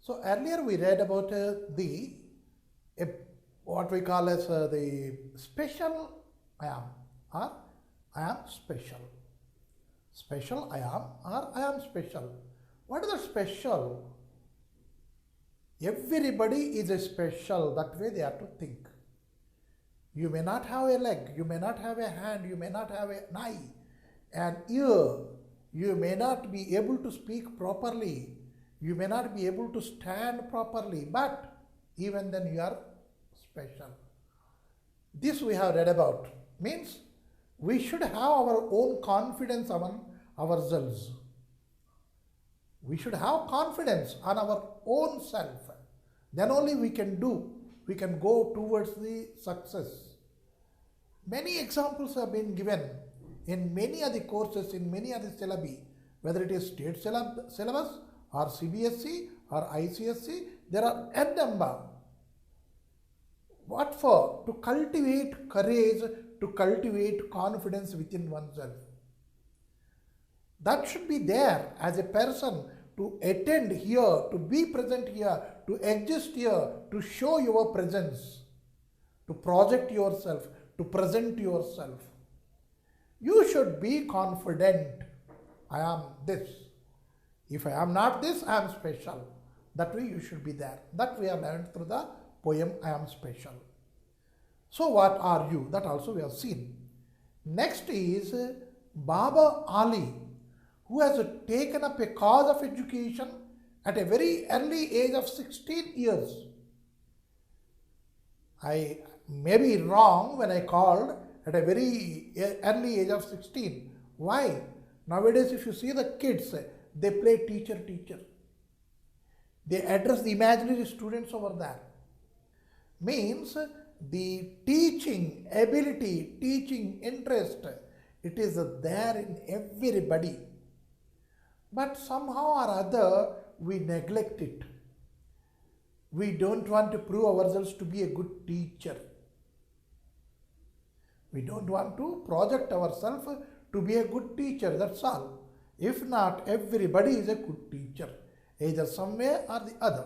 So earlier we read about uh, what we call as the special I am, or I am special. Special I am, or I am special. What is the special? Everybody is a special. That way they have to think. You may not have a leg, you may not have a hand, you may not have an eye, an ear. You may not be able to speak properly. You may not be able to stand properly, but even then you are special. This we have read about. Means we should have our own confidence on ourselves. We should have confidence on our own self. Then only we can go towards the success. Many examples have been given in many of the courses, in many of the syllabi, whether it is state syllabus or CBSE or ICSE, there are n number. What for? To cultivate courage, to cultivate confidence within oneself. That should be there as a person to attend here, to be present here, to exist here, to show your presence, to project yourself, to present yourself. You should be confident. I am this. If I am not this, I am special. That way you should be there. That we have learned through the poem I am special. So what are you? That also we have seen. Next is Baba Ali, who has taken up a cause of education at a very early age of 16 years. I may be wrong when I called at a very early age of 16. Why? Nowadays, if you see the kids, they play teacher. They address the imaginary students over there. Means the teaching ability, teaching interest, it is there in everybody. But somehow or other, we neglect it. We don't want to prove ourselves to be a good teacher. We don't want to project ourselves to be a good teacher, that's all. If not, everybody is a good teacher, either some way or the other.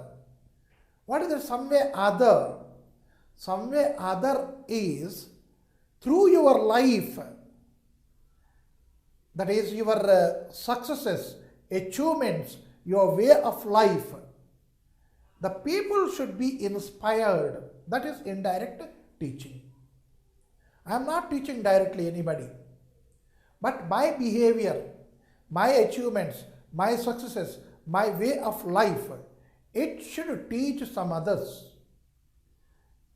What is the some way other? Some way other is through your life, that is your successes, achievements, your way of life. The people should be inspired. That is indirect teaching. I am not teaching directly anybody. But my behavior, my achievements, my successes, my way of life, it should teach some others.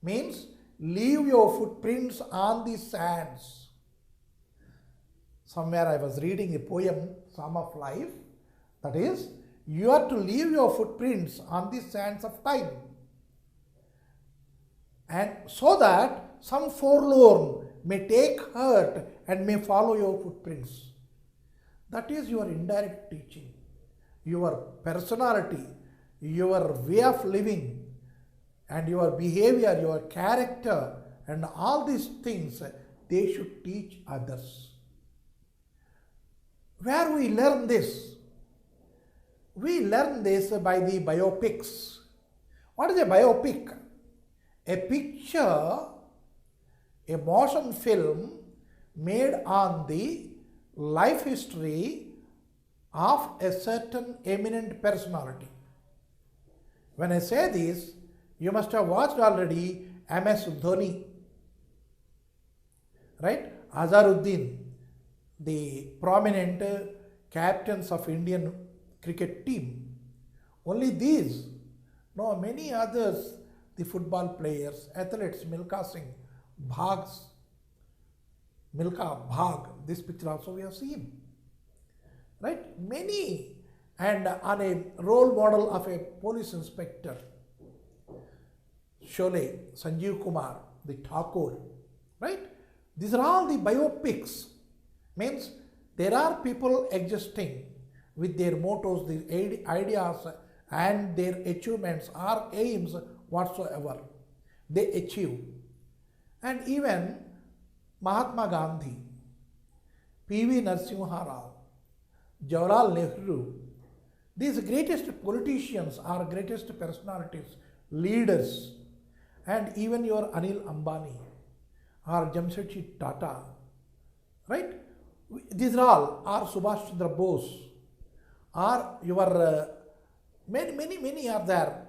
Means leave your footprints on the sands. Somewhere I was reading a poem, Psalm of Life. That is, you are to leave your footprints on the sands of time. And so that some forlorn may take hurt and may follow your footprints. That is your indirect teaching. Your personality, your way of living, and your behavior, your character, and all these things, they should teach others. Where we learn this? We learn this by the biopics. What is a biopic? A picture, a motion film made on the life history of a certain eminent personality. When I say this, you must have watched already MS Dhoni, right? Azharuddin, the prominent captains of Indian cricket team. Only these. No, many others, the football players, athletes, Milkha Singh, Milkha Bhag, this picture also we have seen. Right? Many. And on a role model of a police inspector, Sholay, Sanjeev Kumar, the Thakur, right? These are all the biopics. Means there are people existing with their mottos, their ideas and their achievements or aims whatsoever they achieve. And even Mahatma Gandhi, P.V. Narasimha Rao, Jawaharlal Nehru, These greatest politicians are greatest personalities, leaders, and even your Anil Ambani or Jamshedji Tata, right? These are all, or Subhash Chandra Bose, or your many are there,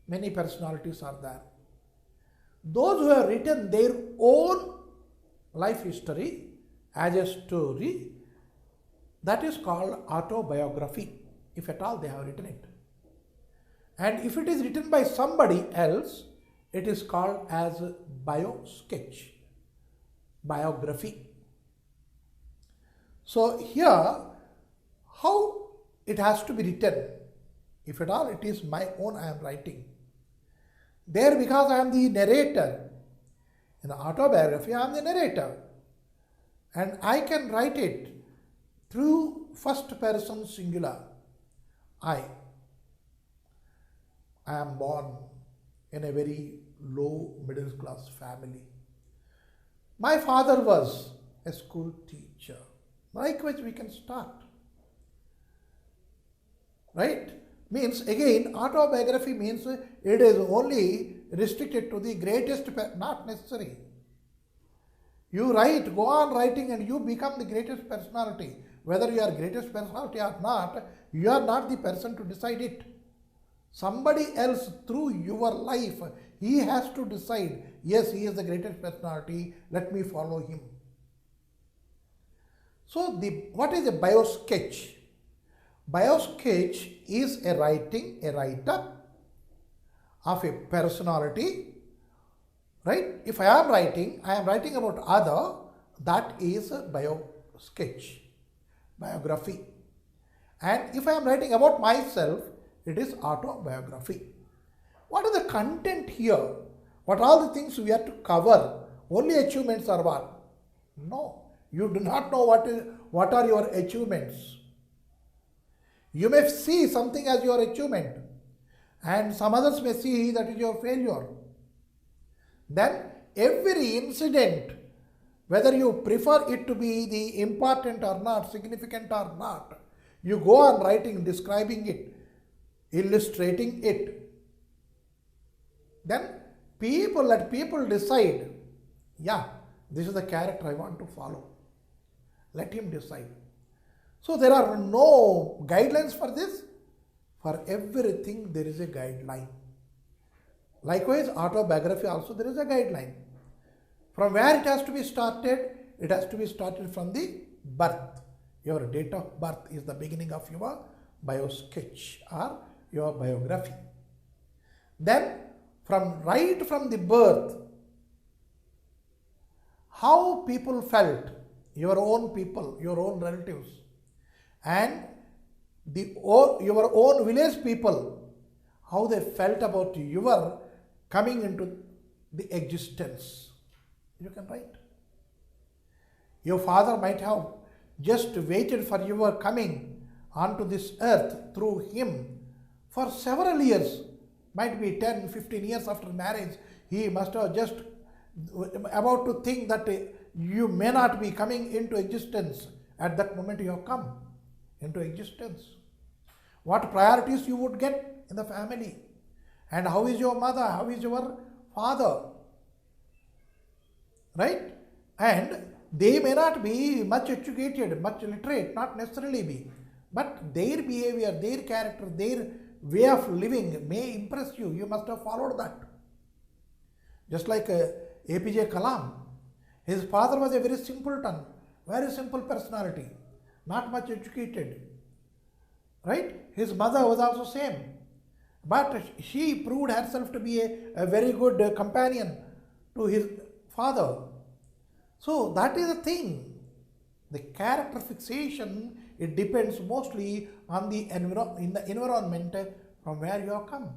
many personalities are there. Those who have written their own life history as a story, that is called autobiography, if at all they have written it. And if it is written by somebody else, it is called as bio sketch, biography. So here, how it has to be written, if at all it is my own I am writing. There, because I am the narrator, in the autobiography I am the narrator, and I can write it through first person singular. I am born in a very low middle class family. My father was a school teacher. Likewise, we can start. Right? Means again, autobiography means it is only restricted to the greatest, not necessary. You write, go on writing, and you become the greatest personality. Whether you are greatest personality or not, you are not the person to decide it. Somebody else through your life, he has to decide, yes, he is the greatest personality, let me follow him. So what is a bio sketch? Bio sketch is a writing, a write-up of a personality, right? If I am writing about other, that is a bio sketch, biography. And if I am writing about myself, it is autobiography. What is the content here? What are all the things we have to cover? Only achievements are what? No. You do not know what are your achievements. You may see something as your achievement, and some others may see that is your failure. Then every incident, whether you prefer it to be the important or not, significant or not, you go on writing, describing it, illustrating it. Then let people decide, yeah, this is the character I want to follow. Let him decide. So there are no guidelines for this. For everything there is a guideline. Likewise, autobiography also there is a guideline. From where it has to be started? It has to be started from the birth. Your date of birth is the beginning of your bio sketch or your biography. Then right from the birth, how people felt, your own people, your own relatives, and your own village people, how they felt about your coming into the existence. You can write. Your father might have just waited for your coming onto this earth through him for several years, might be 10, 15 years after marriage. He must have just about to think that you may not be coming into existence at that moment you have come into existence. What priorities you would get in the family, and how is your mother, how is your father, right? And they may not be much educated, much literate, not necessarily be, but their behavior, their character, their way of living may impress you. You must have followed that. Just like APJ Kalam, his father was a very simpleton, very simple personality, not much educated, right? His mother was also same, but she proved herself to be a very good companion to his father. So that is the thing. The character fixation, it depends mostly on the environment from where you have come.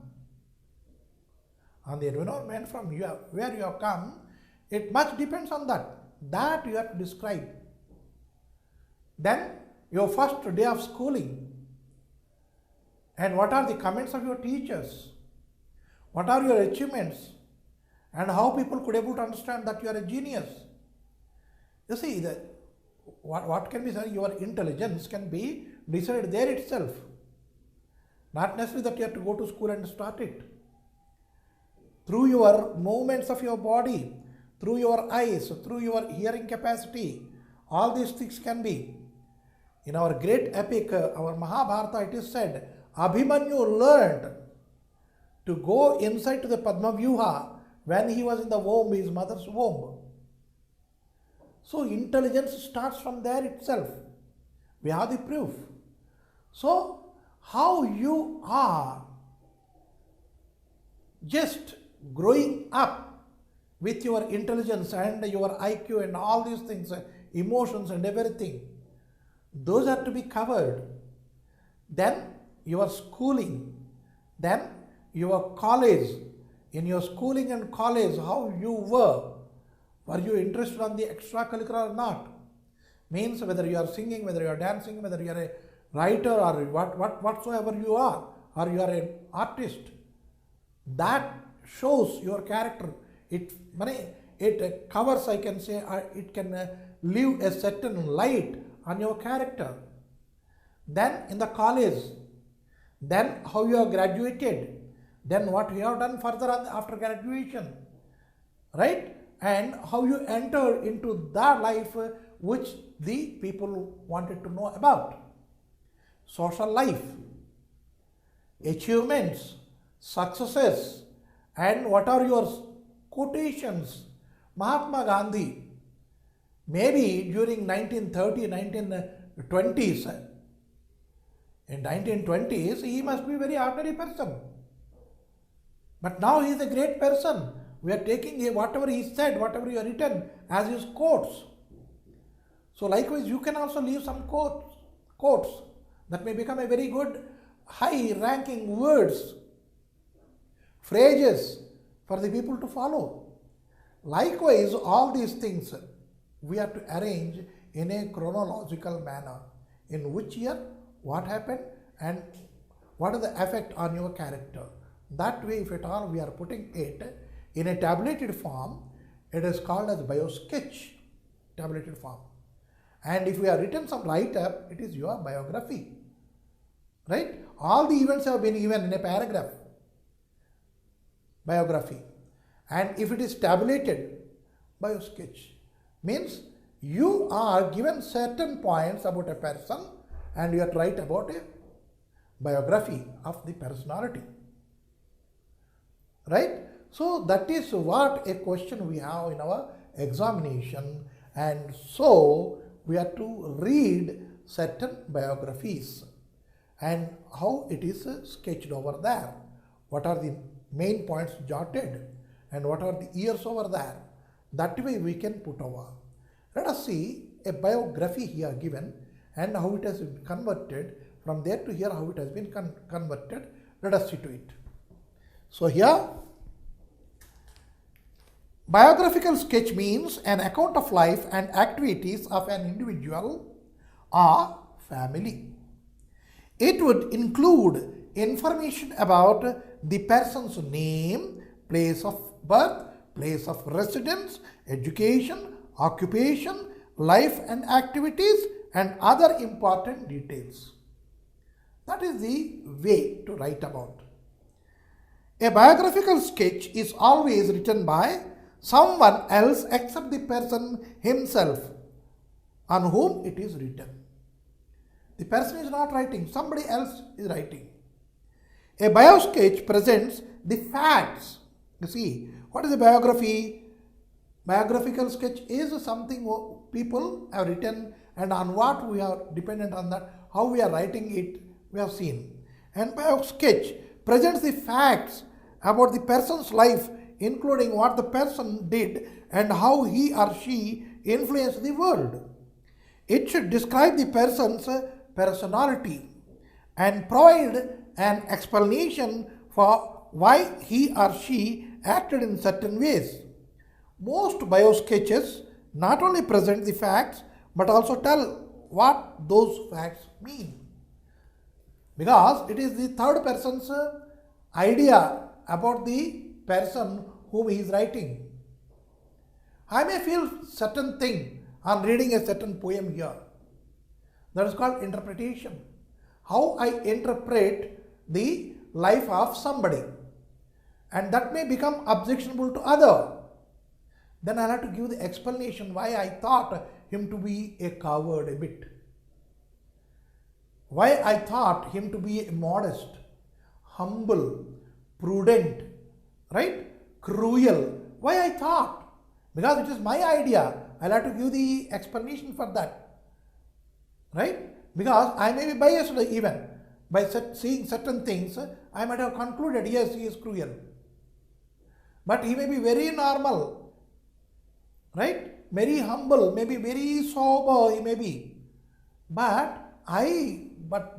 On the environment from where you have come, it much depends on that. That you have to describe. Then your first day of schooling, and what are the comments of your teachers? What are your achievements? And how people could able to understand that you are a genius? You see, what can be said, your intelligence can be decided there itself. Not necessarily that you have to go to school and start it. Through your movements of your body, through your eyes, through your hearing capacity, all these things can be. In our great epic, our Mahabharata, it is said, Abhimanyu learned to go inside to the Padma Vyuha when he was in the womb, his mother's womb. So intelligence starts from there itself. We have the proof. So how you are just growing up with your intelligence and your IQ and all these things, emotions and everything, those are to be covered. Then your schooling, then your college. In your schooling and college, how you were you interested on the extracurricular or not? Means whether you are singing, whether you are dancing, whether you are a writer or whatsoever you are, or you are an artist. That shows your character. It covers, I can say, it can leave a certain light on your character. Then in the college, then how you have graduated, then what you have done further after graduation, right? And how you entered into that life which the people wanted to know about. Social life, achievements, successes, and what are your quotations. Mahatma Gandhi, maybe during 1930, 1920s, in 1920s, he must be a very ordinary person. But now he is a great person. We are taking whatever he said, whatever you have written as his quotes. So likewise, you can also leave some quotes that may become a very good, high-ranking words, phrases for the people to follow. Likewise, all these things we have to arrange in a chronological manner. In which year, what happened, and what is the effect on your character. That way, if at all we are putting it in a tabulated form, it is called as bio-sketch, tabulated form. And if we have written some write-up, it is your biography, right? All the events have been given in a paragraph, biography. And if it is tabulated, bio-sketch, means you are given certain points about a person and you have to write about a biography of the personality, right? So that is what a question we have in our examination, and so we have to read certain biographies and how it is sketched over there. What are the main points jotted and what are the years over there. That way we can put over. Let us see a biography here given and how it has been converted. From there to here, how it has been converted. Let us see to it. So here, biographical sketch means an account of life and activities of an individual or family. It would include information about the person's name, place of birth, place of residence, education, occupation, life and activities, and other important details. That is the way to write about. A biographical sketch is always written by someone else except the person himself on whom it is written. The person is not writing, somebody else is writing. A bio sketch presents the facts. You see, what is a biography? Biographical sketch is something people have written, and on what we are dependent on that, how we are writing it, we have seen. And bio sketch presents the facts about the person's life, including what the person did and how he or she influenced the world. It should describe the person's personality and provide an explanation for why he or she acted in certain ways. Most bio sketches not only present the facts but also tell what those facts mean, because it is the third person's idea about the person whom he is writing. I may feel certain thing on reading a certain poem here. That is called interpretation. How I interpret the life of somebody, and that may become objectionable to other. Then I'll have to give the explanation why I thought him to be a coward a bit. Why I thought him to be modest, humble, prudent, right? Cruel. Why I thought? Because it is my idea. I'll have to give the explanation for that. Right? Because I may be biased even. By seeing certain things, I might have concluded, yes, he is cruel. But he may be very normal. Right? Very humble, maybe very sober, he may be. But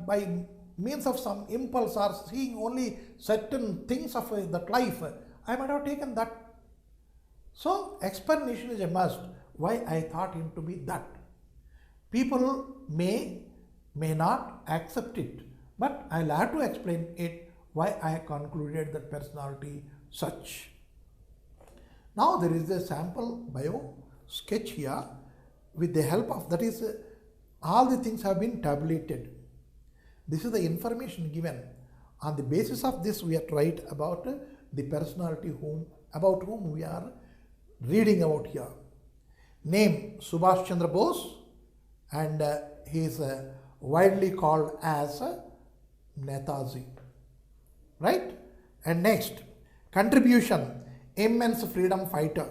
by means of some impulse or seeing only certain things of that life, I might have taken that. So, explanation is a must. Why I thought him to be that. People may not accept it, but I'll have to explain it why I concluded that personality such. Now, there is a sample bio sketch here with the help of, that is, all the things have been tabulated. This is the information given. On the basis of this, we have to write about the personality about whom we are reading about here. Name Subhash Chandra Bose, and he is widely called as Netaji. Right? And next, contribution, immense freedom fighter.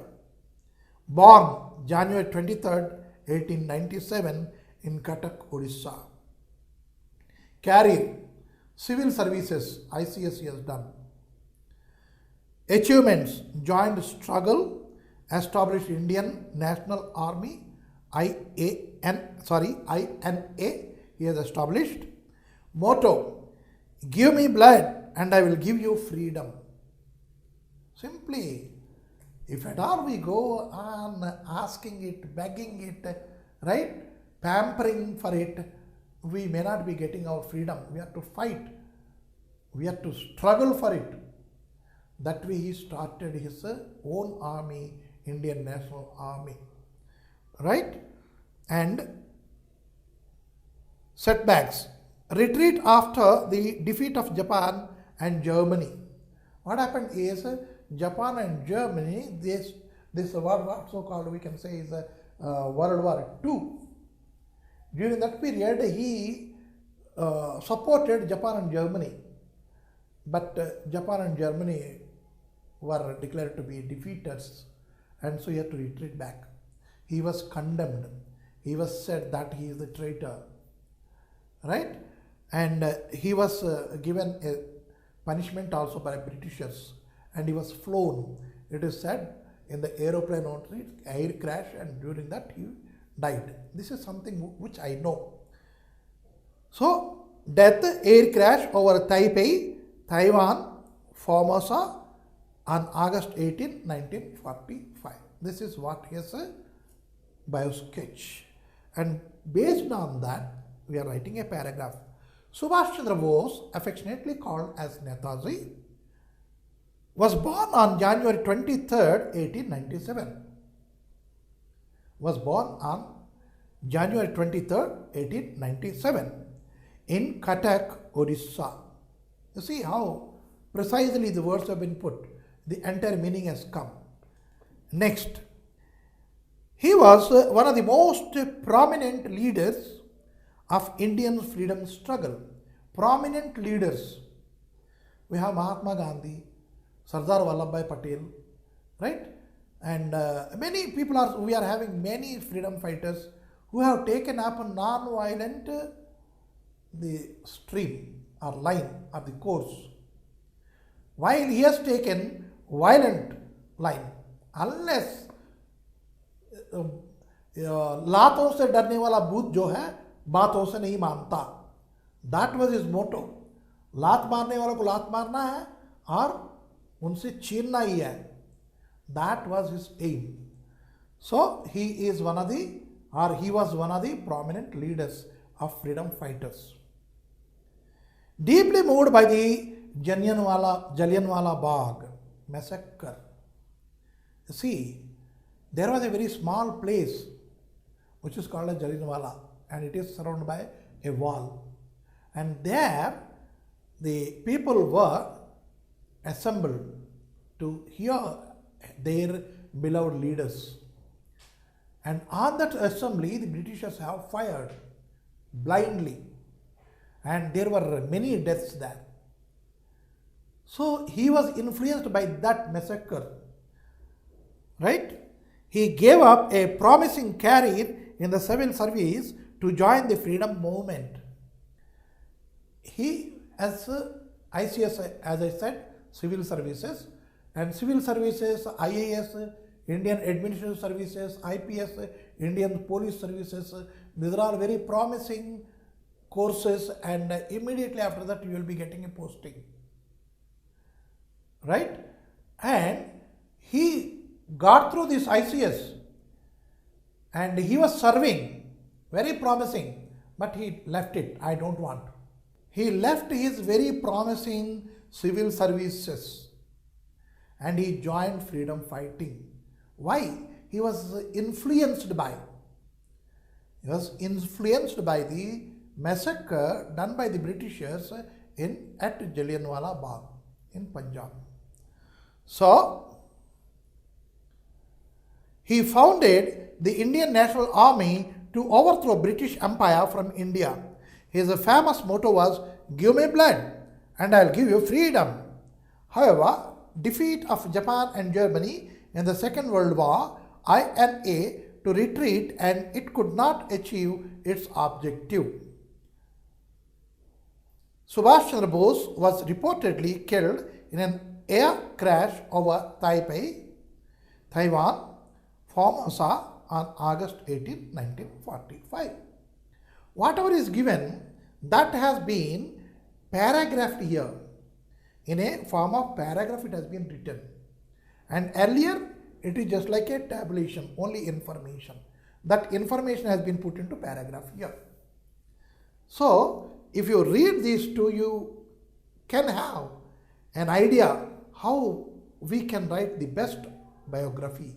Born January 23rd, 1897 in Cuttack, Odisha. Career, civil services, ICS he has done. Achievements, joined struggle, established Indian National Army, INA, he has established. Motto, give me blood and I will give you freedom. Simply, if at all we go on asking it, begging it, right, pampering for it, we may not be getting our freedom. We have to fight. We have to struggle for it. That way he started his own army, Indian National Army. Right? And setbacks. Retreat after the defeat of Japan and Germany. What happened is Japan and Germany, this what so called we can say is World War II. During that period, he supported Japan and Germany, but Japan and Germany were declared to be defeaters, and so he had to retreat back. He was condemned. He was said that he is a traitor, right? And he was given a punishment also by Britishers, and he was flown. It is said in the aeroplane only, air crash, and during that he died. This is something which I know. So, death, air crash over Taipei, Taiwan, Formosa on August 18, 1945. This is what his bio sketch. And based on that, we are writing a paragraph. Subhash Chandra Bose, affectionately called as Netaji, was born on January 23rd, 1897. Was born on January 23rd, 1897 in Cuttack, Odisha. You see how precisely the words have been put. The entire meaning has come. Next, he was one of the most prominent leaders of Indian freedom struggle. Prominent leaders. We have Mahatma Gandhi, Sardar Vallabhbhai Patel, right? And many people we are having many freedom fighters who have taken up a non-violent the stream or line or the course, while he has taken violent line. Unless लातों से डरने वाला भूत जो है बातों से नहीं मानता. That was his motto. लात मारने वालों को लात मारना है और उनसे छीनना ही है. That was his aim. So he was one of the prominent leaders of freedom fighters. Deeply moved by the Jallianwala Bagh massacre. See, there was a very small place which is called as Jallianwala, and it is surrounded by a wall. And there the people were assembled to hear their beloved leaders. And on that assembly, the Britishers have fired blindly, and there were many deaths there. So he was influenced by that massacre, right? He gave up a promising career in the civil service to join the freedom movement. He, as ICS, as I said, civil services, and civil services, IAS, Indian Administrative Services, IPS, Indian Police Services, these are all very promising courses, and immediately after that you will be getting a posting, right? And he got through this ICS and he was serving, very promising, but he left it. I don't want. He left his very promising civil services and he joined freedom fighting. Why? He was influenced by the massacre done by the Britishers at Jallianwala Bagh in Punjab. So he founded the Indian National Army to overthrow British Empire from India. His famous motto was, "Give me blood and I'll give you freedom." However, defeat of Japan and Germany in the Second World War INA to retreat, and it could not achieve its objective. Subhash Chandra Bose was reportedly killed in an air crash over Taipei, Taiwan, Formosa on August 18, 1945. Whatever is given, that has been paragraphed here. In a form of paragraph it has been written. And earlier it is just like a tabulation, only information. That information has been put into paragraph here. So if you read these two, you can have an idea how we can write the best biography,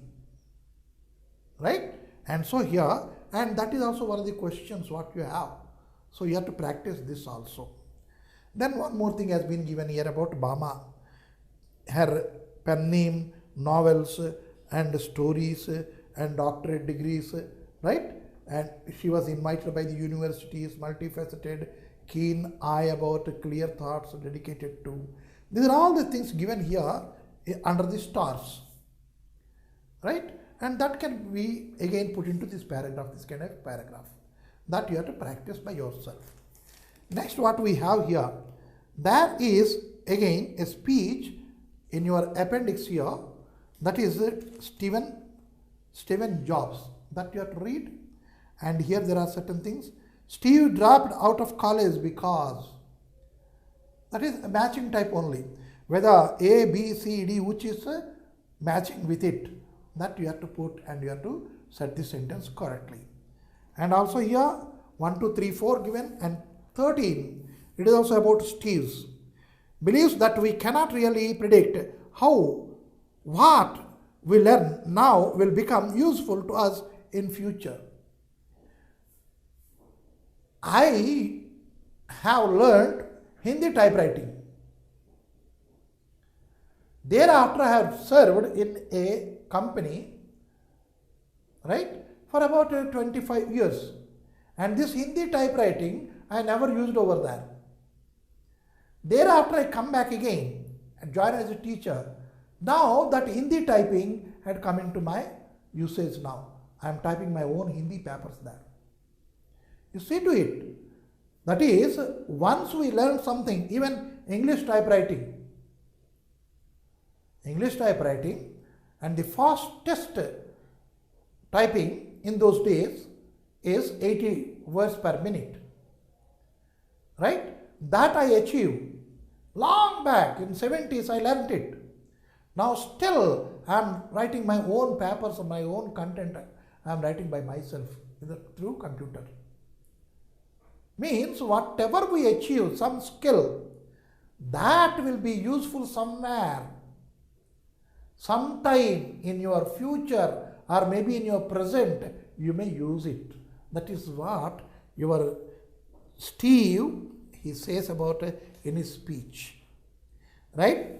right? And so here, and that is also one of the questions what you have. So you have to practice this also. Then one more thing has been given here about Bama. Her pen name, novels and stories and doctorate degrees, right? And she was invited by the universities, multifaceted, keen eye about clear thoughts dedicated to. These are all the things given here under the stars, right? And that can be again put into this paragraph, this kind of paragraph. That you have to practice by yourself. Next, what we have here, there is again a speech in your appendix here, that is Stephen Jobs, that you have to read. And here there are certain things. Steve dropped out of college because, that is a matching type only. Whether A, B, C, D, which is matching with it, that you have to put and you have to set the sentence correctly. And also here 1, 2, 3, 4 given, and 13, it is also about Steve's. Believes that we cannot really predict how what we learn now will become useful to us in future. I have learned Hindi typewriting. Thereafter I have served in a company, right, for about 25 years. And this Hindi typewriting I never used over there. Thereafter I come back again and join as a teacher. Now that Hindi typing had come into my usage now. I am typing my own Hindi papers there. You see to it. That is, once we learn something, even English typewriting, and the fastest typing in those days is 80 words per minute, right? That I achieved long back in 70s. I learned it. Now still I am writing my own papers or my own content. I am writing by myself through computer. Means whatever we achieve, some skill, that will be useful somewhere, sometime in your future, or maybe in your present, you may use it. That is what your Steve, he says about in his speech. Right?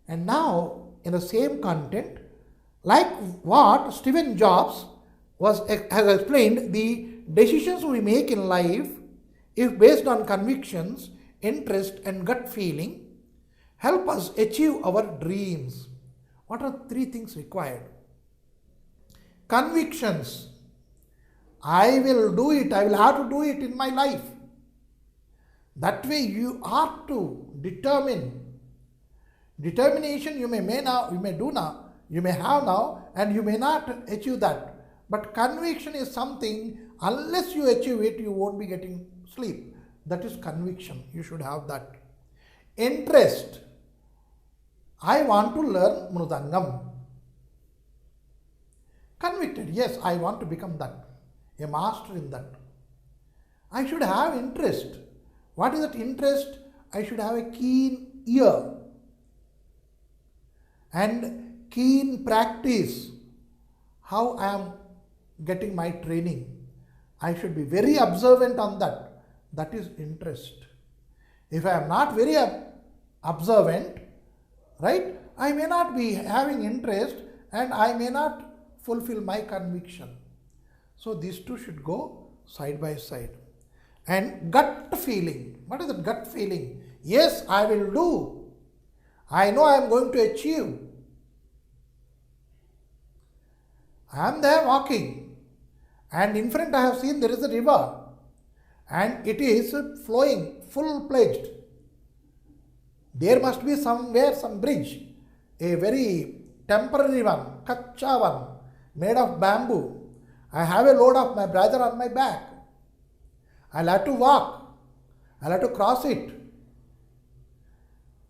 And now, in the same content, like what Stephen Jobs has explained, the decisions we make in life, if based on convictions, interest, and gut feeling, help us achieve our dreams. What are three things required? Convictions. I will do it. I will have to do it in my life. That way you are to determine. Determination you may do now, you may have now, and you may not achieve that. But conviction is something, unless you achieve it, you won't be getting sleep. That is conviction. You should have that. Interest. I want to learn Mridangam. Convicted. Yes, I want to become that. A master in that. I should have interest. What is that interest? I should have a keen ear and keen practice. How I am getting my training. I should be very observant on that. That is interest. If I am not very observant, right, I may not be having interest and I may not fulfill my conviction. So these two should go side by side. And gut feeling. What is the gut feeling? Yes, I will do. I know I am going to achieve. I am there walking, and in front I have seen there is a river, and it is flowing full-fledged. There must be somewhere some bridge, a very temporary one, kacha one, made of bamboo. I have a load of my brother on my back. I'll have to walk. I'll have to cross it.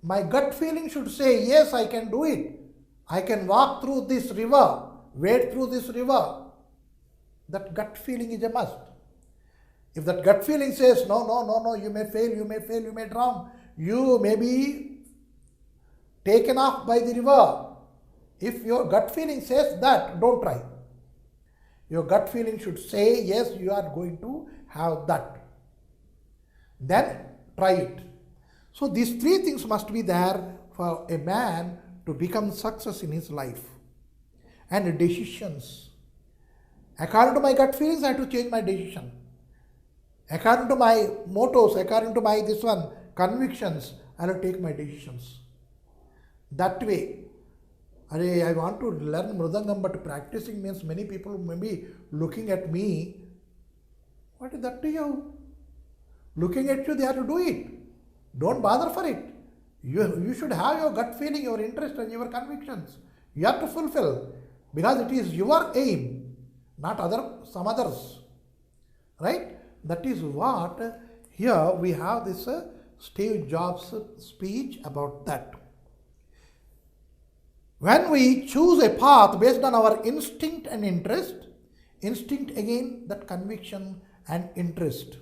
My gut feeling should say, yes, I can do it. I can walk through this river, wade through this river. That gut feeling is a must. If that gut feeling says, no, you may fail, you may drown, you may be taken off by the river. If your gut feeling says that, don't try. Your gut feeling should say, yes, you are going to have that. Then try it. So these three things must be there for a man to become success in his life. And decisions. According to my gut feelings, I have to change my decision. According to my mottos, according to my convictions, I will take my decisions. That way, I want to learn Mridangam, but practicing means many people may be looking at me. What is that to you? Looking at you, they have to do it. Don't bother for it. You should have your gut feeling, your interest and your convictions. You have to fulfill, because it is your aim, not some others. Right? That is what here we have this Steve Jobs speech about that. When we choose a path based on our instinct and interest, instinct again, that conviction and interest,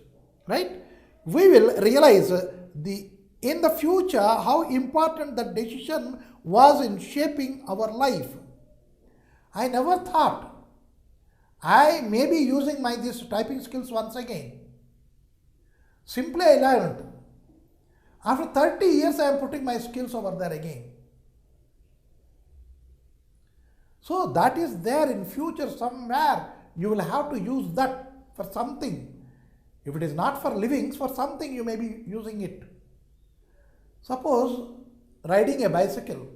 right? We will realize in the future how important that decision was in shaping our life. I never thought I may be using these typing skills once again. Simply I learned. After 30 years I am putting my skills over there again. So that is there in future somewhere. You will have to use that for something. If it is not for living, for something you may be using it. Suppose riding a bicycle.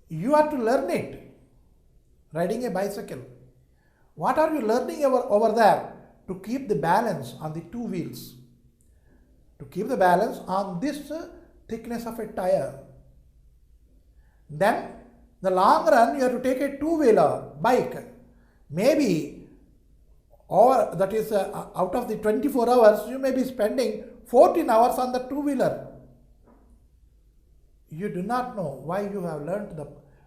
You have to learn it. Riding a bicycle. What are you learning over there? To keep the balance on the two wheels. To keep the balance on this thickness of a tire. Then, the long run, you have to take a two-wheeler bike. Maybe, or that is out of the 24 hours, you may be spending 14 hours on the two-wheeler. You do not know why you have learned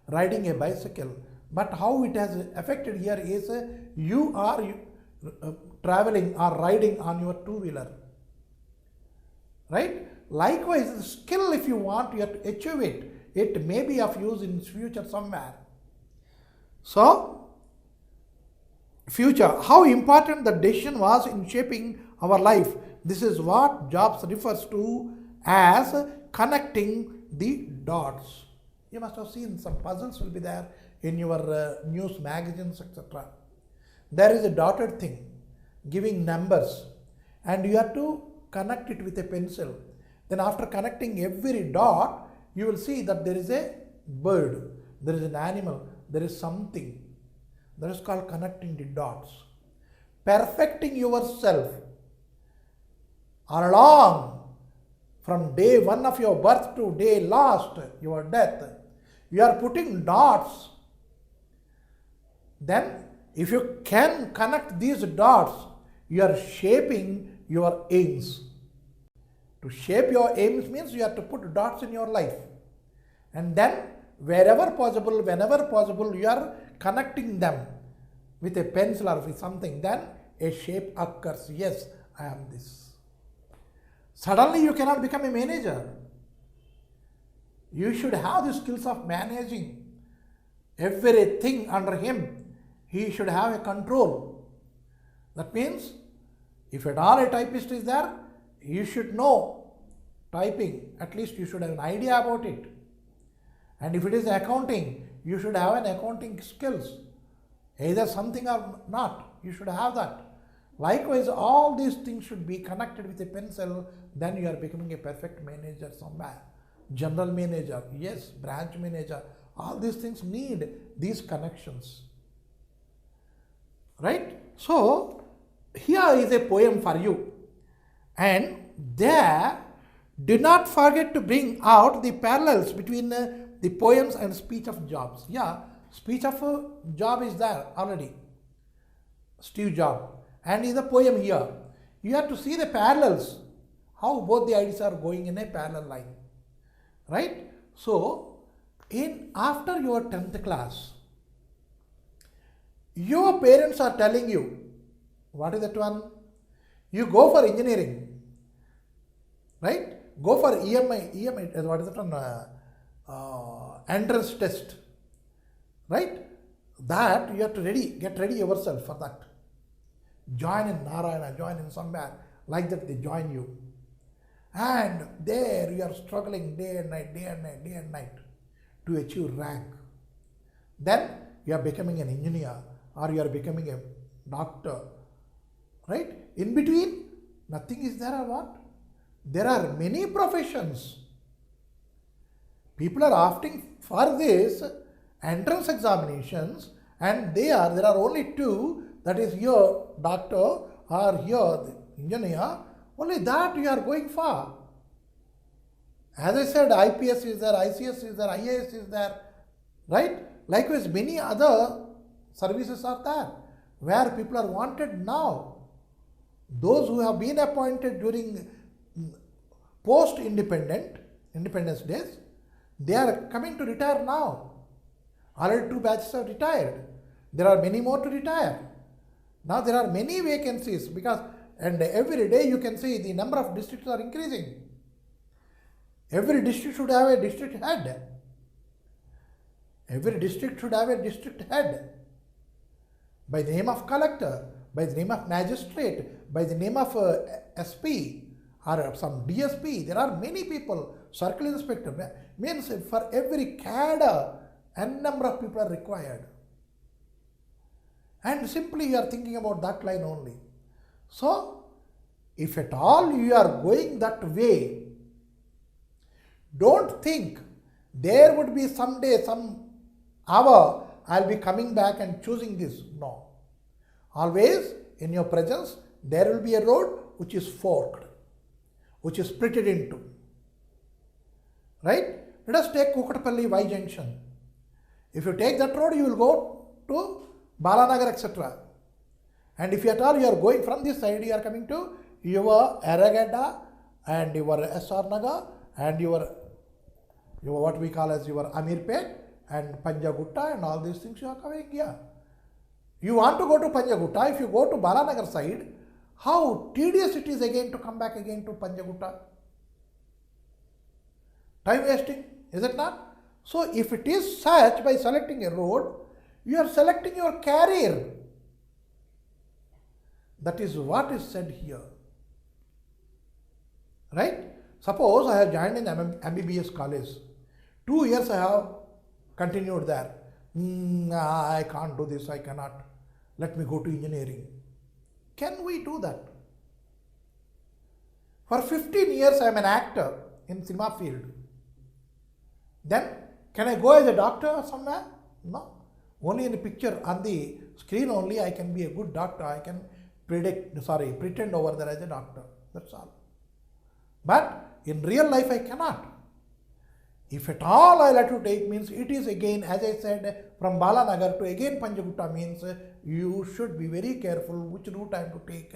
riding a bicycle, but how it has affected here is you are traveling or riding on your two-wheeler. Right? Likewise, the skill, if you want, you have to achieve it. It may be of use in future somewhere. So, future, how important the decision was in shaping our life. This is what Jobs refers to as connecting the dots. You must have seen some puzzles will be there in your news magazines, etc. There is a dotted thing giving numbers, and you have to connect it with a pencil. Then after connecting every dot, you will see that there is a bird, there is an animal, there is something. That is called connecting the dots. Perfecting yourself all along from day one of your birth to day last, your death. You are putting dots. Then if you can connect these dots, you are shaping your aims. To shape your aims means you have to put dots in your life. And then wherever possible, whenever possible, you are connecting them with a pencil or with something. Then a shape occurs. Yes, I am this. Suddenly you cannot become a manager. You should have the skills of managing everything under him. He should have a control. That means if at all a typist is there, you should know typing. At least you should have an idea about it. And if it is accounting, you should have an accounting skills. Either something or not, you should have that. Likewise, all these things should be connected with a pencil. Then you are becoming a perfect manager somewhere. General manager, yes, branch manager. All these things need these connections. Right? So, here is a poem for you. And there, do not forget to bring out the parallels between the poems and speech of Jobs. Yeah, speech of Job is there already. Steve Jobs. And in the poem here, you have to see the parallels. How both the ideas are going in a parallel line. Right? So, after your 10th class, your parents are telling you, what is that one? You go for engineering, right? Go for EMI, what is that one? Entrance test, right? That you have to get ready yourself for that. Join in Narayana, join in somewhere, like that they join you. And there you are struggling day and night to achieve rank. Then you are becoming an engineer or you are becoming a doctor. Right? In between, nothing is there or what? There are many professions. People are opting for this entrance examinations, and there are only two, that is here doctor or here engineer. Only that you are going for. As I said, IPS is there, ICS is there, IAS is there, right? Likewise, many other services are there where people are wanted now. Those who have been appointed during independence days, they are coming to retire now. Already 2 batches have retired. There are many more to retire. Now there are many vacancies and every day you can see the number of districts are increasing. Every district should have a district head. Every district should have a district head. By the name of collector, by the name of magistrate, by the name of SP or some DSP. There are many people, circle inspector. Means for every cadre, n number of people are required. And simply you are thinking about that line only. So, if at all you are going that way, don't think there would be someday, some hour, I'll be coming back and choosing this. No. Always in your presence, there will be a road which is forked, which is splitted into. Right? Let us take Kukatpalli Y junction. If you take that road, you will go to Balanagar, etc. And if at all you are going from this side, you are coming to your Eragada and your SR Nagar and your what we call as your Amirpet and Panjagutta and all these things you are coming here. You want to go to Panjagutta, if you go to Balanagar side, how tedious it is again to come back again to Panjagutta. Time wasting, is it not? So if it is such, by selecting a road, you are selecting your career. That is what is said here. right? Suppose I have joined in MBBS college. 2 years I have continued there. I can't do this, I cannot. Let me go to engineering. Can we do that? For 15 years I am an actor in cinema field. Then can I go as a doctor somewhere? No. Only in a picture on the screen only I can be a good doctor. I can pretend over there as a doctor. That's all. But in real life I cannot. If at all I like to take means it is again, as I said, from Balanagar to again Panjagutta means you should be very careful which route I have to take,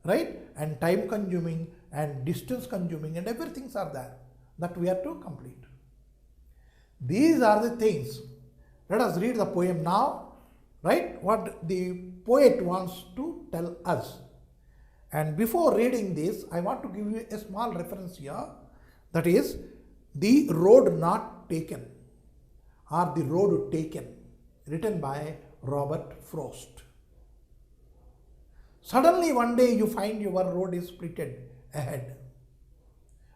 right? And time consuming and distance consuming and everything are there that we have to complete. These are the things. Let us read the poem now, right? What the poet wants to tell us. And before reading this, I want to give you a small reference here. That is, The Road Not Taken or The Road Taken, written by Robert Frost. Suddenly one day you find your road is splitted ahead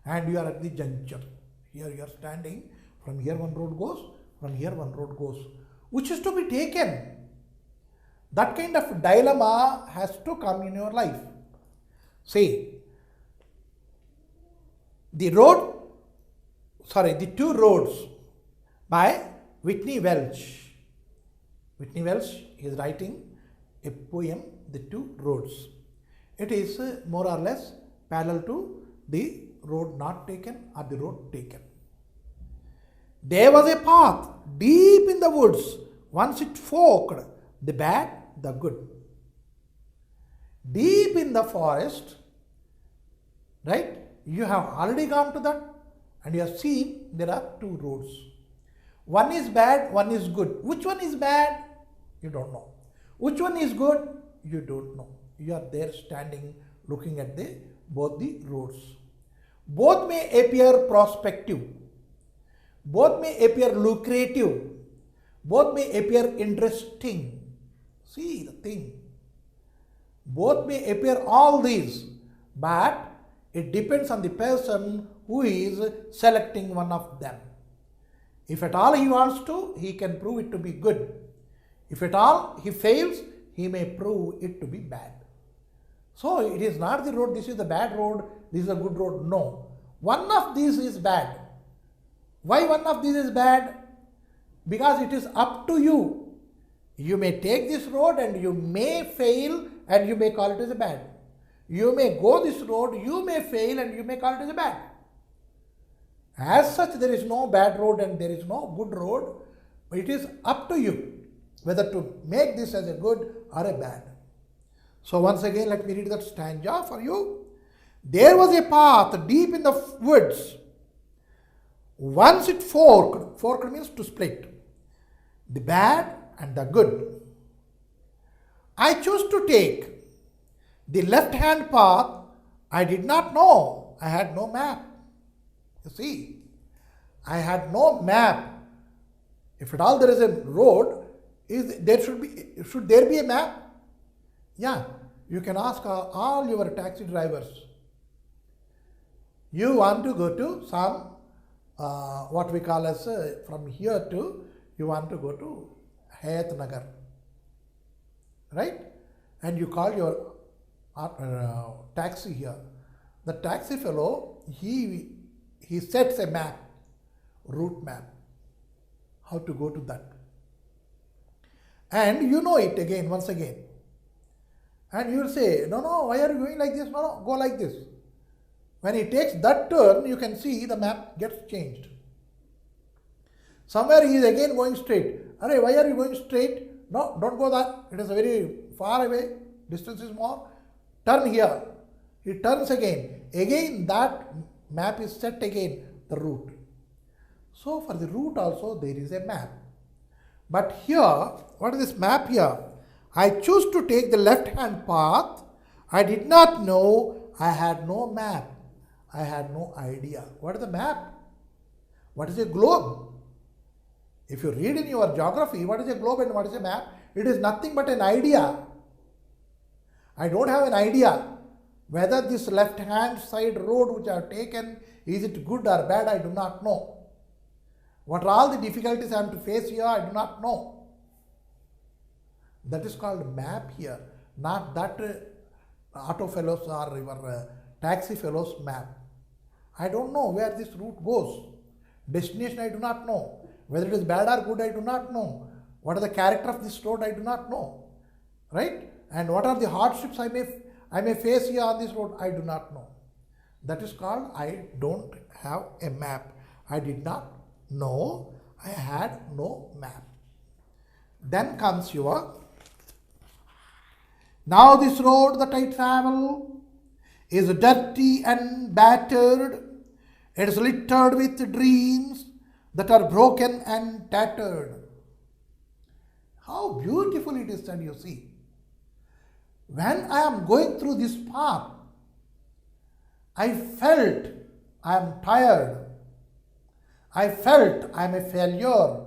and you are at the juncture. Here you are standing, from here one road goes, from here one road goes. Which is to be taken? That kind of dilemma has to come in your life. See, the two roads by Whitney Welch. Whitney Welch is writing a poem, The Two Roads. It is more or less parallel to the road not taken or the road taken. There was a path deep in the woods. Once it forked the bad, the good. Deep in the forest, right? You have already gone to that and you have seen there are two roads. One is bad, one is good. Which one is bad? You don't know. Which one is good? You don't know. You are there standing looking at both the roads. Both may appear prospective. Both may appear lucrative. Both may appear interesting. See the thing. Both may appear all these, but it depends on the person who is selecting one of them. If at all he wants to, he can prove it to be good. If at all he fails, he may prove it to be bad. So it is not the road, this is the bad road, this is a good road. No. One of these is bad. Why one of these is bad? Because it is up to you. You may take this road and you may fail and you may call it as a bad. You may go this road, you may fail and you may call it as a bad. As such, there is no bad road and there is no good road. It is up to you whether to make this as a good or a bad. So once again, let me read that stanza for you. There was a path deep in the woods. Once it forked. Forked means to split. The bad and the good. I chose to take the left-hand path. I did not know. I had no map. You see, I had no map. If at all there is a road, should there be a map? Yeah, you can ask all your taxi drivers. You want to go to some, what we call as from here to, you want to go to Hayat Nagar, right? And you call your taxi here. The taxi fellow, he sets a map, route map, how to go to that. And you know it again, once again. And you will say, no, why are you going like this? No, go like this. When he takes that turn, you can see the map gets changed. Somewhere he is again going straight. Arey, why are you going straight? No, don't go that. It is very far away. Distance is more. Turn here. He turns again. Again that map is set again, the route. So for the route also there is a map. But here, what is this map here? I choose to take the left-hand path. I did not know. I had no map. I had no idea. What is the map? What is a globe? If you read in your geography, what is a globe and what is a map? It is nothing but an idea. I don't have an idea. Whether this left hand side road which I have taken, is it good or bad, I do not know. What are all the difficulties I am to face here, I do not know. That is called map here, not that auto fellows or your taxi fellows map. I don't know where this route goes. Destination I do not know. Whether it is bad or good, I do not know. What is the character of this road, I do not know. Right? And what are the hardships I may face here on this road, I do not know. That is called I don't have a map. I did not know. I had no map. Then comes your, now this road that I travel is dirty and battered. It is littered with dreams that are broken and tattered. How beautiful it is, and you see. When I am going through this path, I felt I am tired. I felt I am a failure.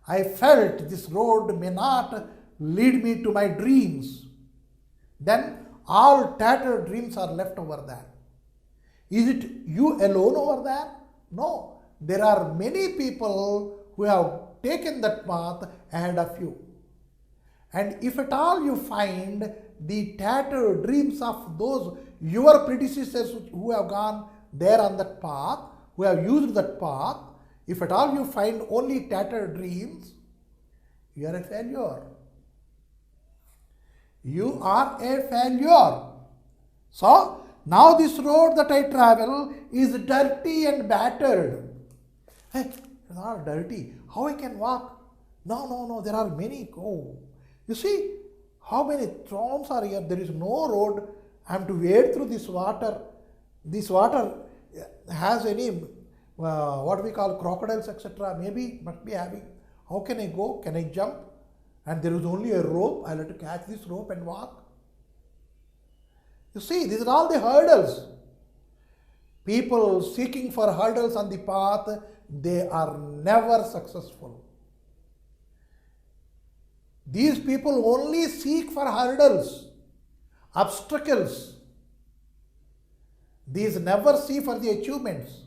I felt this road may not lead me to my dreams. Then all tattered dreams are left over there. Is it you alone over there? No. There are many people who have taken that path ahead of you. And if at all you find the tattered dreams of those your predecessors who have gone there on that path, who have used that path, if at all you find only tattered dreams, you are a failure. You are a failure. So, now this road that I travel is dirty and battered. Hey, it's not dirty. How I can walk? No, there are many. Oh, you see how many thorns are here. There is no road. I am to wade through this water. This water has any, what we call crocodiles, etc. Maybe, must be having. How can I go? Can I jump? And there is only a rope. I will have to catch this rope and walk. You see, these are all the hurdles. People seeking for hurdles on the path, they are never successful. These people only seek for hurdles, obstacles. These never see for the achievements.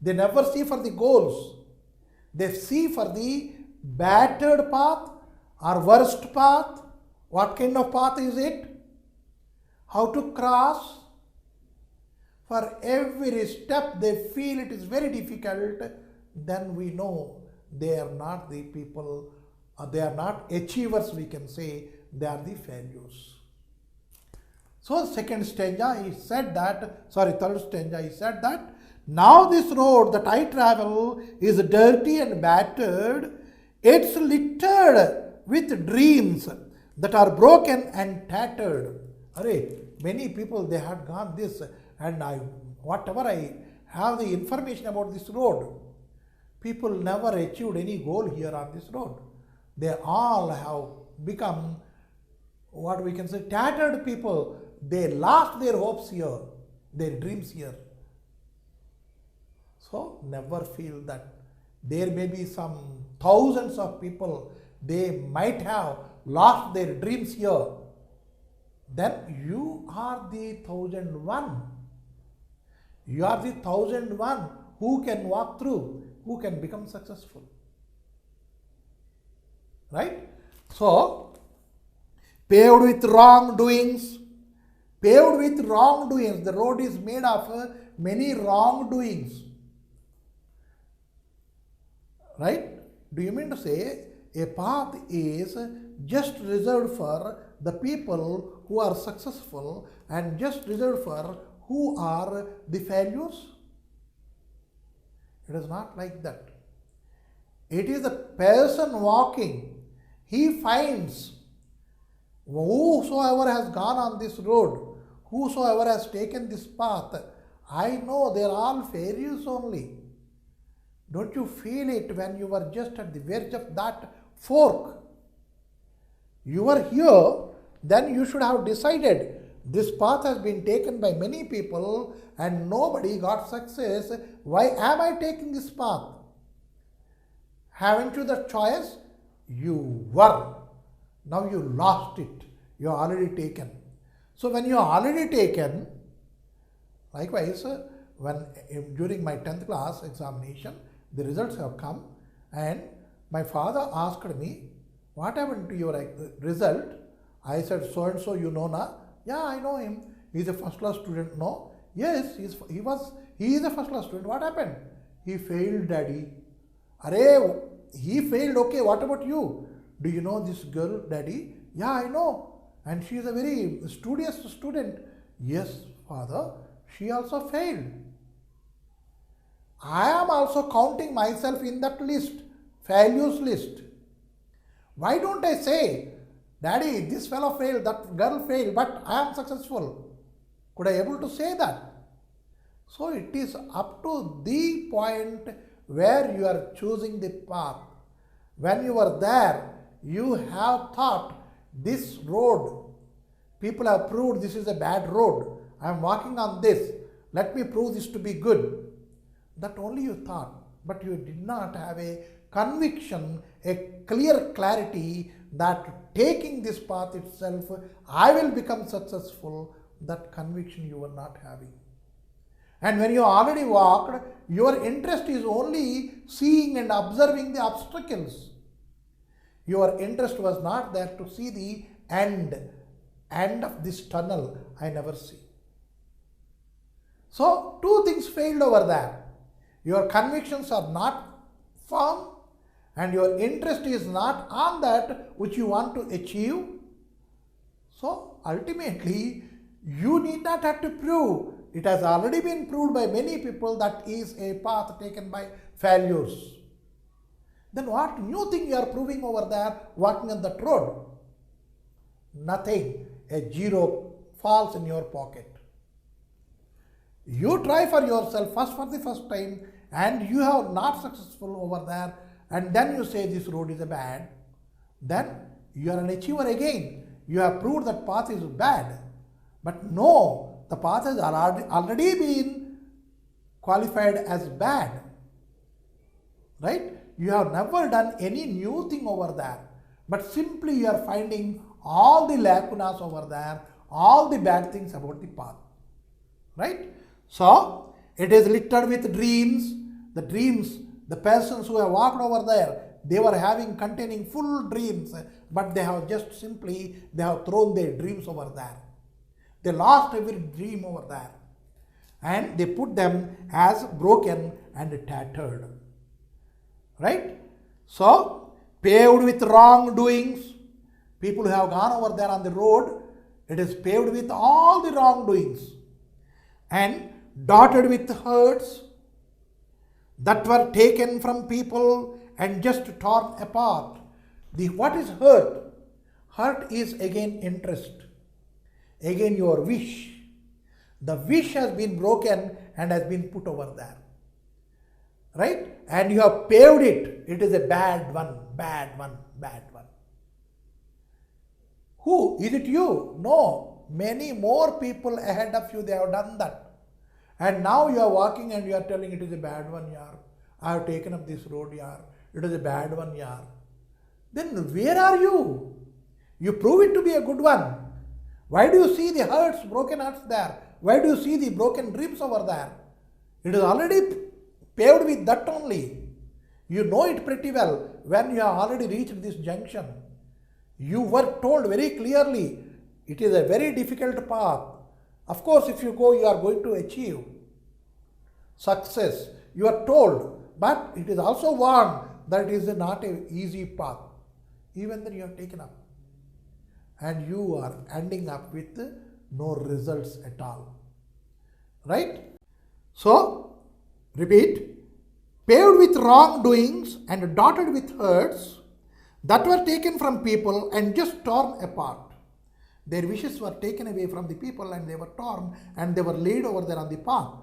They never see for the goals. They see for the battered path or worst path. What kind of path is it? How to cross? For every step they feel it is very difficult, then we know they are not the people, they are not achievers, we can say, they are the failures. So second stanza he said that, third stanza he said that, now this road that I travel is dirty and battered, it's littered with dreams that are broken and tattered. Many people, they had gone this, and whatever I have the information about this road, people never achieved any goal here on this road. They all have become what we can say tattered people. They lost their hopes here, their dreams here. So never feel that. There may be some thousands of people, they might have lost their dreams here. Then you are the 1001. You are the 1001 who can walk through, who can become successful. Right? So, paved with wrongdoings. Paved with wrongdoings. The road is made of many wrongdoings. Right? Do you mean to say a path is just reserved for the people who are successful and just reserved for who are the failures? It is not like that. It is the person walking. He finds whosoever has gone on this road, whosoever has taken this path, I know they are all failures only. Don't you feel it when you were just at the verge of that fork? You were here, then you should have decided this path has been taken by many people and nobody got success. Why am I taking this path? Haven't you the choice? You were. Now you lost it. You are already taken. So when you are already taken, likewise, when during my 10th class examination, the results have come, and my father asked me, what happened to your result? I said, so and so, you know na? Yeah, I know him. He's a first class student. No? Yes, he is a first class student. What happened? He failed, daddy. Arey, he failed. Okay, what about you? Do you know this girl, daddy? Yeah, I know. And she is a very studious student. Yes, father, she also failed. I am also counting myself in that list, failures list. Why don't I say, daddy, this fellow failed, that girl failed, but I am successful? Could I able to say that? So it is up to the point where you are choosing the path. When you are there, you have thought, this road, people have proved this is a bad road. I am walking on this. Let me prove this to be good. That only you thought, but you did not have a conviction, a clear clarity that taking this path itself, I will become successful. That conviction you were not having. And when you already walked, your interest is only seeing and observing the obstacles. Your interest was not there to see the end of this tunnel I never see. So two things failed over there. Your convictions are not firm, and your interest is not on that which you want to achieve. So ultimately, you need not have to prove. It has already been proved by many people that is a path taken by failures. Then what new thing you are proving over there walking on that road? Nothing. A zero falls in your pocket. You try for yourself first for the first time and you have not successful over there, and then you say this road is a bad, then you are an achiever again. You have proved that path is bad. But no, the path has already been qualified as bad. Right? You have never done any new thing over there, but simply you are finding all the lacunas over there, all the bad things about the path. Right? So, it is littered with dreams. The dreams, the persons who have walked over there, they were containing full dreams, but they have just simply, they have thrown their dreams over there. They lost every dream over there, and they put them as broken and tattered. Right? So, paved with wrongdoings. People who have gone over there on the road, it is paved with all the wrongdoings, and dotted with hurts that were taken from people and just torn apart. What is hurt? Hurt is again interest, again your wish. The wish has been broken and has been put over there. Right? And you have paved it. It is a bad one, bad one, bad one. Who? Is it you? No. Many more people ahead of you, they have done that. And now you are walking and you are telling it is a bad one, yaar. I have taken up this road, yaar. It is a bad one, yaar. Then where are you? You prove it to be a good one. Why do you see the hurts, broken hearts there? Why do you see the broken dreams over there? It is already paved with that only. You know it pretty well when you have already reached this junction. You were told very clearly, it is a very difficult path. Of course, if you go, you are going to achieve success. You are told, but it is also warned that it is not an easy path. Even then you have taken up. And you are ending up with no results at all. Right? So, repeat, paved with wrongdoings and dotted with hurts that were taken from people and just torn apart. Their wishes were taken away from the people and they were torn and they were laid over there on the path.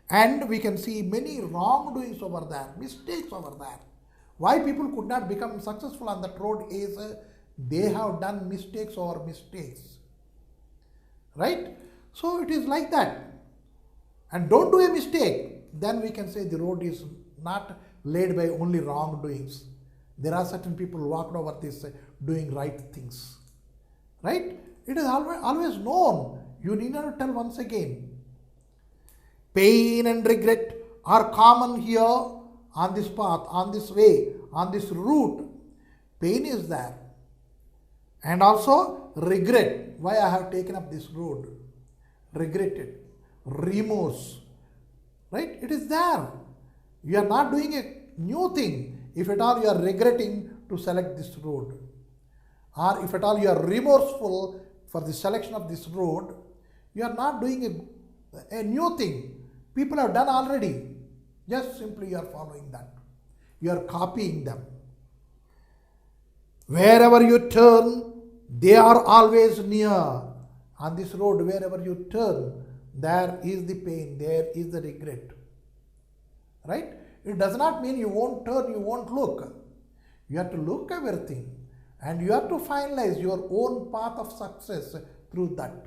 And we can see many wrongdoings over there, mistakes over there. Why people could not become successful on that road is they have done mistakes over mistakes. Right? So it is like that. And don't do a mistake. Then we can say the road is not laid by only wrongdoings. There are certain people who walked over this doing right things. Right? It is always known. You need not tell once again. Pain and regret are common here on this path, on this way, on this route. Pain is there. And also regret. Why I have taken up this road. Regretted. Remorse. Right? It is there. You are not doing a new thing. If at all you are regretting to select this road. Or if at all you are remorseful for the selection of this road, you are not doing a new thing. People have done already. Just simply you are following that. You are copying them. Wherever you turn, they are always near. On this road, wherever you turn, there is the pain, there is the regret. Right? It does not mean you won't turn, you won't look. You have to look everything. And you have to finalize your own path of success through that.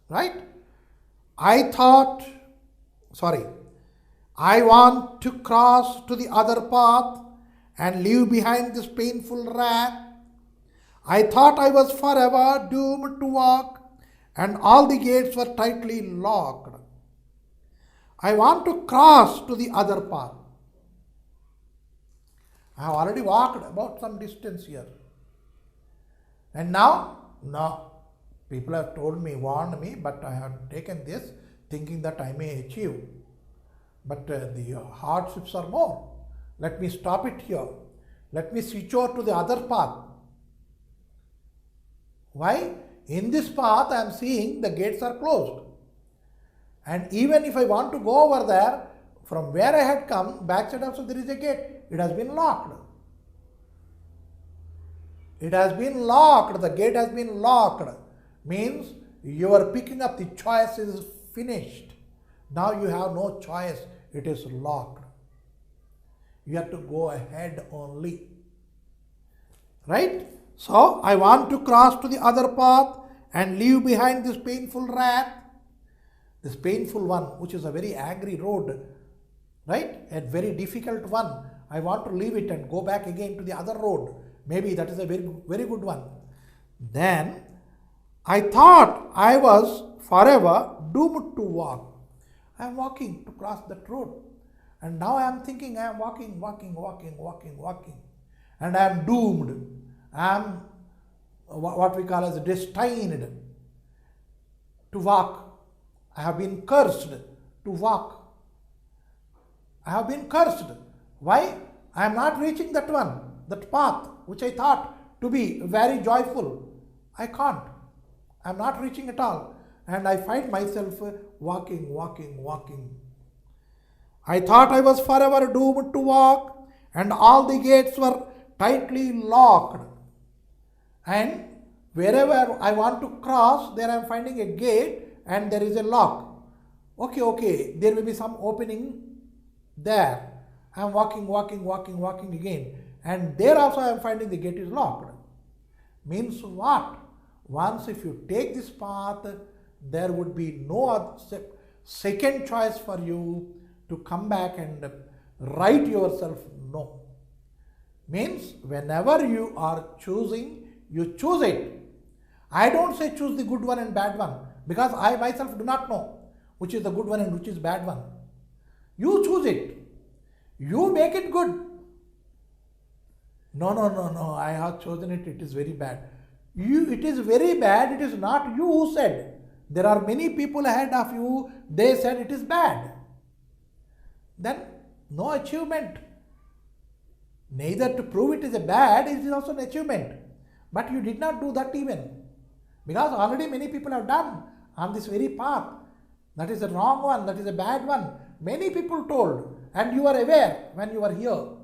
Right? I want to cross to the other path and leave behind this painful wrath. I thought I was forever doomed to walk, and all the gates were tightly locked. I want to cross to the other path. I have already walked about some distance here. And now, no. People have told me, warned me, but I have taken this thinking that I may achieve. But the hardships are more. Let me stop it here. Let me switch over to the other path. Why? In this path I am seeing the gates are closed. And even if I want to go over there, from where I had come, backside also there is a gate. It has been locked. It has been locked. The gate has been locked. Means you are picking up, the choice is finished. Now you have no choice. It is locked. You have to go ahead only. Right? So, I want to cross to the other path and leave behind this painful wrath. This painful one, which is a very angry road. Right? A very difficult one. I want to leave it and go back again to the other road. Maybe that is a very, very good one. Then, I thought I was forever doomed to walk. I am walking to cross that road. And now I am thinking I am walking. And I am doomed. I am what we call as destined to walk. I have been cursed to walk. I have been cursed. Why? I am not reaching that one, that path which I thought to be very joyful. I can't. I am not reaching at all. And I find myself walking. I thought I was forever doomed to walk, and all the gates were tightly locked. And wherever I want to cross, there I am finding a gate and there is a lock. Okay, there will be some opening there. I am walking again. And there also I am finding the gate is locked. Means what? Once if you take this path, there would be no other second choice for you to come back and right yourself. No. Means whenever you are choosing, you choose it. I don't say choose the good one and bad one, because I myself do not know which is the good one and which is bad one. You choose it. You make it good. No, I have chosen it, it is very bad. It is very bad, it is not you who said. There are many people ahead of you, they said it is bad. Then no achievement. Neither to prove it is a bad, it is also an achievement. But you did not do that even. Because already many people have done on this very path. That is a wrong one, that is a bad one. Many people told, and you are aware when you are here.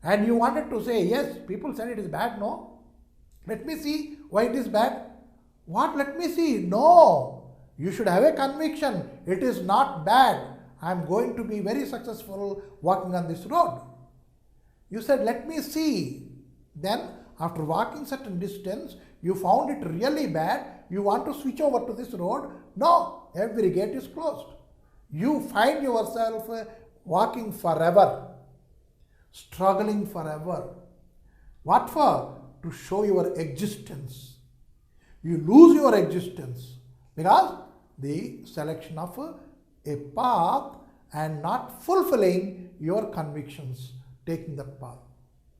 And you wanted to say, yes, people said it is bad, no? Let me see why it is bad. What? Let me see. No. You should have a conviction. It is not bad. I am going to be very successful walking on this road. You said, let me see. Then, after walking certain distance, you found it really bad. You want to switch over to this road. No. Every gate is closed. You find yourself walking forever. Struggling forever. What for? To show your existence. You lose your existence because the selection of a path and not fulfilling your convictions, taking that path.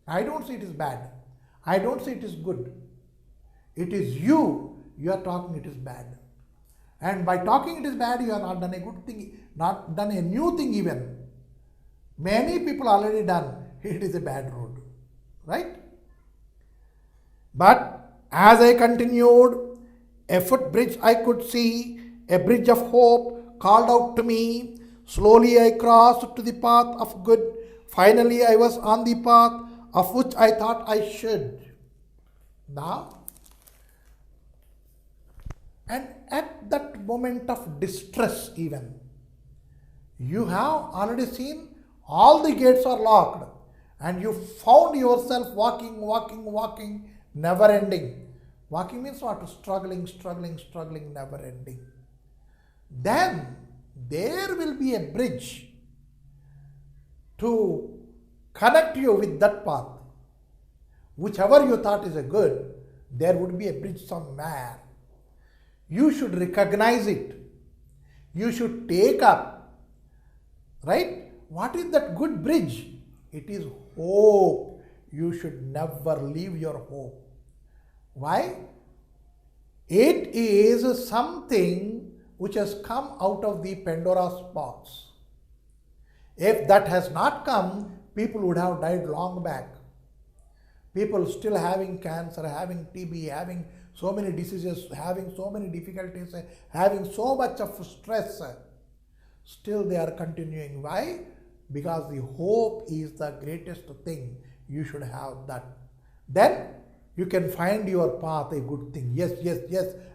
I don't say it is bad. I don't say it is good. It is you are talking it is bad. And by talking it is bad, you have not done a good thing, not done a new thing even. Many people already done. It is a bad road. Right? But as I continued, a footbridge I could see, a bridge of hope called out to me. Slowly I crossed to the path of good. Finally I was on the path of which I thought I should. Now, and at that moment of distress even, you have already seen all the gates are locked and you found yourself walking, never ending. Walking means what? Struggling, never ending. Then there will be a bridge to connect you with that path. Whichever you thought is a good, there would be a bridge somewhere. You should recognize it. You should take up. Right? What is that good bridge? It is hope. You should never leave your hope. Why? It is something which has come out of the Pandora's box. If that has not come, people would have died long back. People still having cancer, having TB, having so many diseases, having so many difficulties, having so much of stress, still they are continuing. Why? Because the hope is the greatest thing. You should have that. Then you can find your path a good thing. Yes,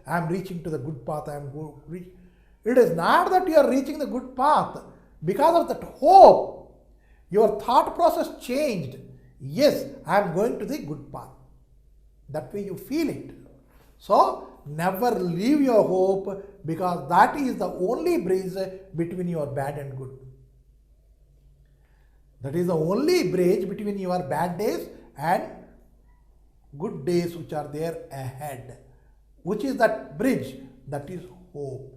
I am reaching to the good path. It is not that you are reaching the good path. Because of that hope, your thought process changed. Yes, I am going to the good path. That way you feel it. So, never leave your hope, because that is the only bridge between your bad and good. That is the only bridge between your bad days and good days which are there ahead. Which is that bridge? That is hope.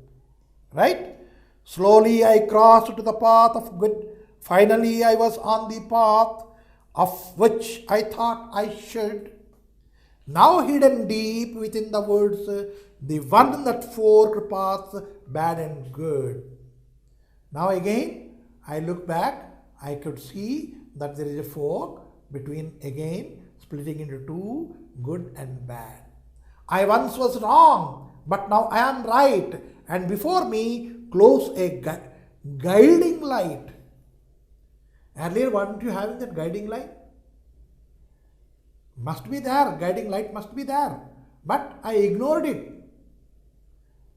Right? Slowly I crossed to the path of good. Finally I was on the path of which I thought I should. Now hidden deep within the words, the one that forked paths, bad and good. Now again, I look back, I could see that there is a fork between, again, splitting into two, good and bad. I once was wrong, but now I am right. And before me, close a guiding light. Earlier, weren't you having that guiding light? Must be there, guiding light must be there. But I ignored it.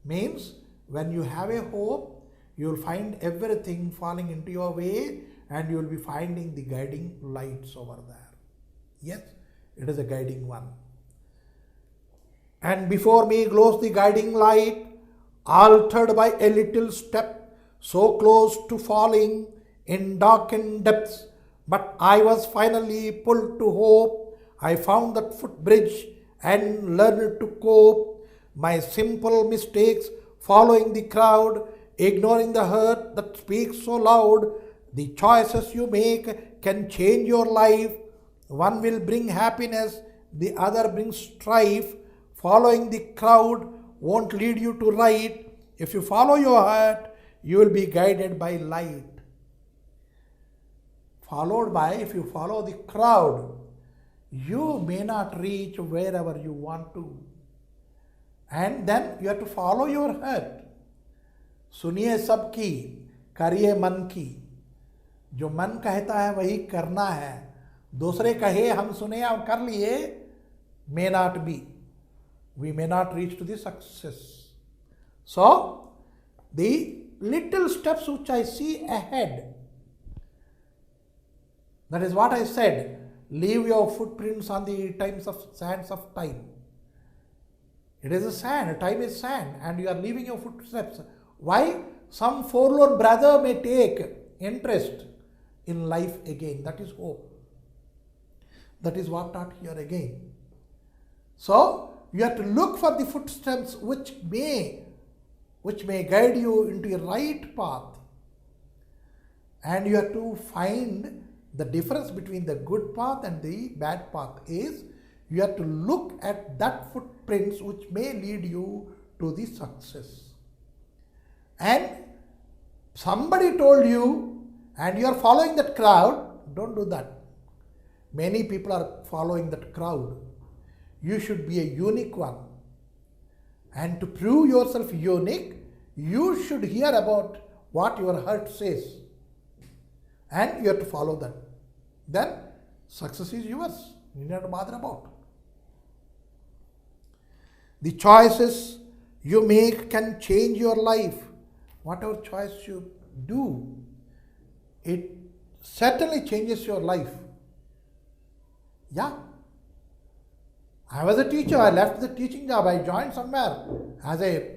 Means, when you have a hope, you will find everything falling into your way and you will be finding the guiding lights over there. Yes, it is a guiding one. And before me glows the guiding light, altered by a little step, so close to falling in darkened depths. But I was finally pulled to hope. I found that footbridge and learned to cope. My simple mistakes, following the crowd, ignoring the hurt that speaks so loud. The choices you make can change your life. One will bring happiness, the other brings strife. Following the crowd won't lead you to right. If you follow your heart, you will be guided by light. Followed by, if you follow the crowd, you may not reach wherever you want to. And then you have to follow your heart. सुनिए सबकी, करिए मन की. जो मन कहता है वही करना है. दूसरे कहे हम सुने और कर लिए, may not be. We may not reach to the success. So, the little steps which I see ahead, that is what I said. Leave your footprints on the sands of time. It is a sand, time is sand, and you are leaving your footsteps. Why? Some forlorn brother may take interest in life again. That is hope. That is what taught here again. So, you have to look for the footsteps which may guide you into a right path. And you have to find the difference between the good path and the bad path is you have to look at that footprints which may lead you to the success. And somebody told you and you are following that crowd, don't do that. Many people are following that crowd. You should be a unique one. And to prove yourself unique, you should hear about what your heart says. And you have to follow that. Then success is yours. You don't have to bother about. The choices you make can change your life. Whatever choice you do, it certainly changes your life. Yeah. I was a teacher. I left the teaching job. I joined somewhere as a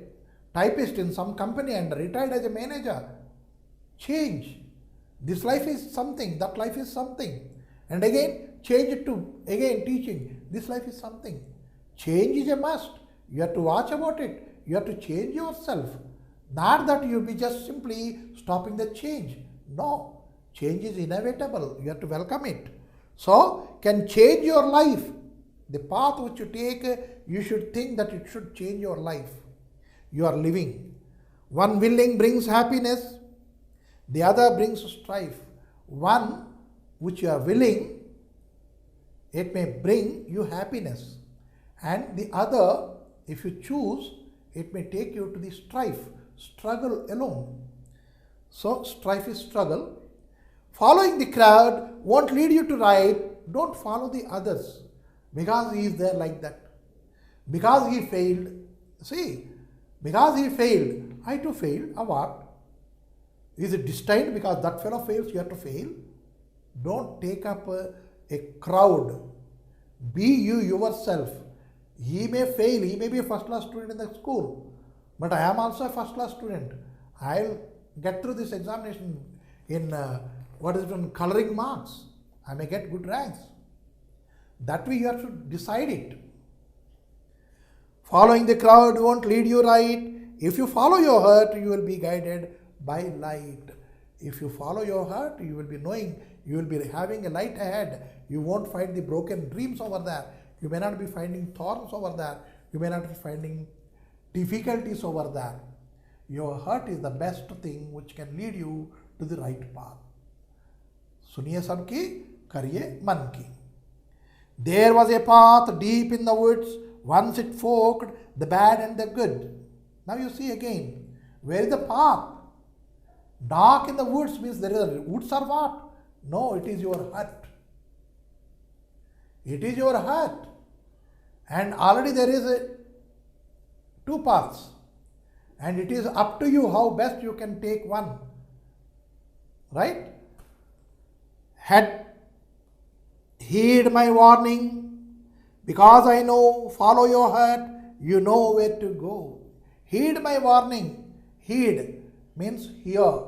typist in some company and retired as a manager. Change. This life is something. That life is something. And again, change it to, again, teaching. This life is something. Change is a must. You have to watch about it. You have to change yourself. Not that you be just simply stopping the change. No. Change is inevitable. You have to welcome it. So, can change your life. The path which you take, you should think that it should change your life. You are living. One willing brings happiness. The other brings strife. One which you are willing, it may bring you happiness. And the other, if you choose, it may take you to the strife, struggle alone. So, strife is struggle. Following the crowd won't lead you to right. Don't follow the others because he is there like that. Because he failed. See, because he failed, I too failed. What? Is it destined because that fellow fails, you have to fail? Don't take up a crowd. Be you yourself. He may fail, he may be a first class student in the school, but I am also a first class student. I'll get through this examination in coloring marks. I may get good ranks. That way you have to decide it. Following the crowd won't lead you right. If you follow your heart, you will be guided by light. If you follow your heart, you will be knowing, you will be having a light ahead. You won't find the broken dreams over there. You may not be finding thorns over there. You may not be finding difficulties over there. Your heart is the best thing which can lead you to the right path. Suniye sabki, kariye man ki. There was a path deep in the woods. Once it forked the bad and the good. Now you see again, where is the path? Dark in the woods means there is woods or what? No, it is your heart. It is your heart. And already there is two paths. And it is up to you how best you can take one. Right? Heed my warning, because I know, follow your heart, you know where to go. Heed my warning. Heed means hear,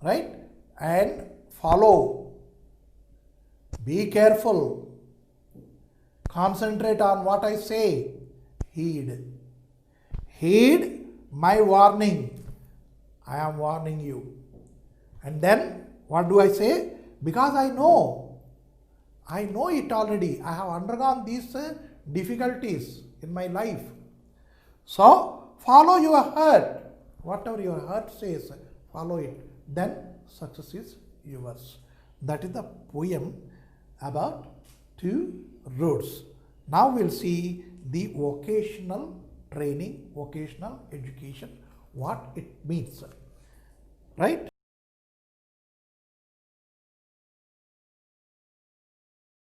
right? And follow. Be careful. Concentrate on what I say. Heed. Heed my warning. I am warning you. And then what do I say? Because I know. I know it already. I have undergone these difficulties in my life. So, follow your heart. Whatever your heart says, follow it. Then success is yours. That is the poem about two roads. Now we'll see the vocational training, vocational education, what it means. Right?